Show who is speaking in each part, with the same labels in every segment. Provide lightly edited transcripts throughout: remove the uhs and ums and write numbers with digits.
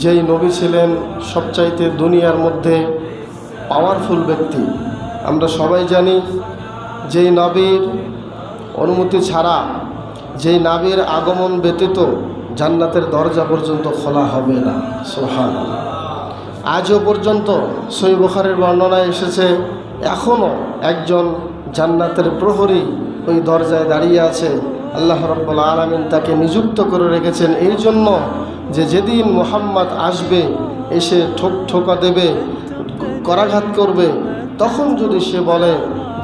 Speaker 1: যেই নবী ছিলেন সবচাইতে দুনিয়ার মধ্যে পাওয়ারফুল ব্যক্তি। আমরা সবাই জানি যেই নবীর অনুমতি ছাড়া, যেই নবীর আগমন ব্যতীত জান্নাতের দরজা পর্যন্ত খোলা হবে না। সুবহানাল্লাহ। আজও পর্যন্ত সহিহ বুখারীর বর্ণনায় এসেছে, এখনও একজন জান্নাতের প্রহরী ওই দরজায় দাঁড়িয়ে আছে। আল্লাহ রাব্বুল আলামিন তাকে নিযুক্ত করে রেখেছেন এই জন্য যে যেদিন মুহাম্মদ আসবে, এসে ঠোকা দেবে, করাঘাত করবে, তখন যদি সে বলে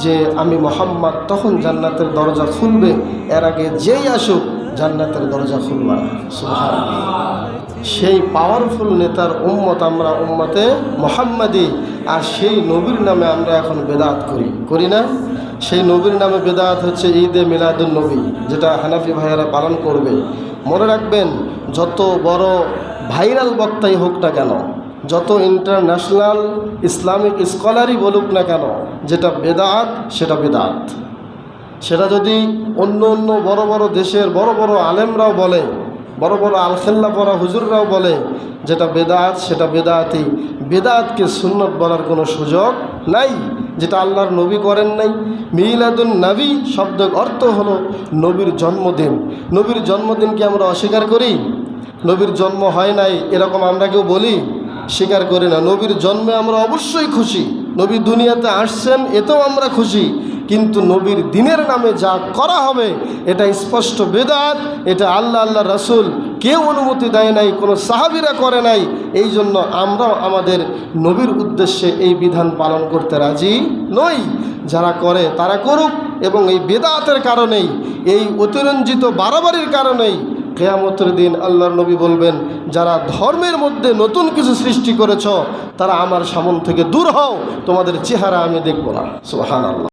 Speaker 1: যে আমি মুহাম্মদ, তখন জান্নাতের দরজা খুলবে। এর আগে যেই আসুক জান্নাতের দরজা খুলবে না। সুবহানাল্লাহ। সেই পাওয়ারফুল নেতার উম্মত আমরা, উম্মতে মুহাম্মাদি। আর সেই নবীর নামে আমরা এখন বেদাত করি না? সেই নবীর নামে বেদাত হচ্ছে ঈদে মিলাদুন নবী, যেটা হানাফি ভাইয়েরা পালন করবে। মনে রাখবেন, যত বড় ভাইরাল বক্তাই হোক না কেন, যত ইন্টারন্যাশনাল ইসলামিক স্কলারই বলুক না কেন, যেটা বেদাত সেটা বেদাত। সেটা যদি অন্য অন্য বড় বড় দেশের বড় বড় আলেমরাও বলে, বড় বড় আলখেল্লা পড়া হুজুররাও বলে যেটা বেদাত, সেটা বেদাতই। বেদাতকে সুন্নত বলার কোনো সুযোগ নাই, যেটা আল্লাহর নবী করেন নাই। মিলাদুন নবী শব্দের অর্থ হলো নবীর জন্মদিন। নবীর জন্মদিনকে আমরা অস্বীকার করি? নবীর জন্ম হয় নাই এরকম আমরা কেউ বলি? স্বীকার করি না। নবীর জন্মে আমরা অবশ্যই খুশি, নবী দুনিয়াতে আসছেন এতেও আমরা খুশি, কিন্তু নবীর দিনের নামে যা করা হবে এটা স্পষ্ট বেদাত। এটা আল্লাহ রাসূল কেউ অনুমতি দেয় নাই, কোনো সাহাবীরা করে নাই। এই জন্য আমরাও আমাদের নবীর উদ্দেশ্যে এই বিধান পালন করতে রাজি নই। যারা করে তারা করুক, এবং এই বেদাতের কারণেই, এই অতিরঞ্জিত বাড়াবাড়ির কারণেই কিয়ামতের দিন আল্লাহর নবী বলবেন, যারা ধর্মের মধ্যে নতুন কিছু সৃষ্টি করেছ তারা আমার সামনে থেকে দূর হও, তোমাদের চেহারা আমি দেখব না। সুবহানাল্লাহ।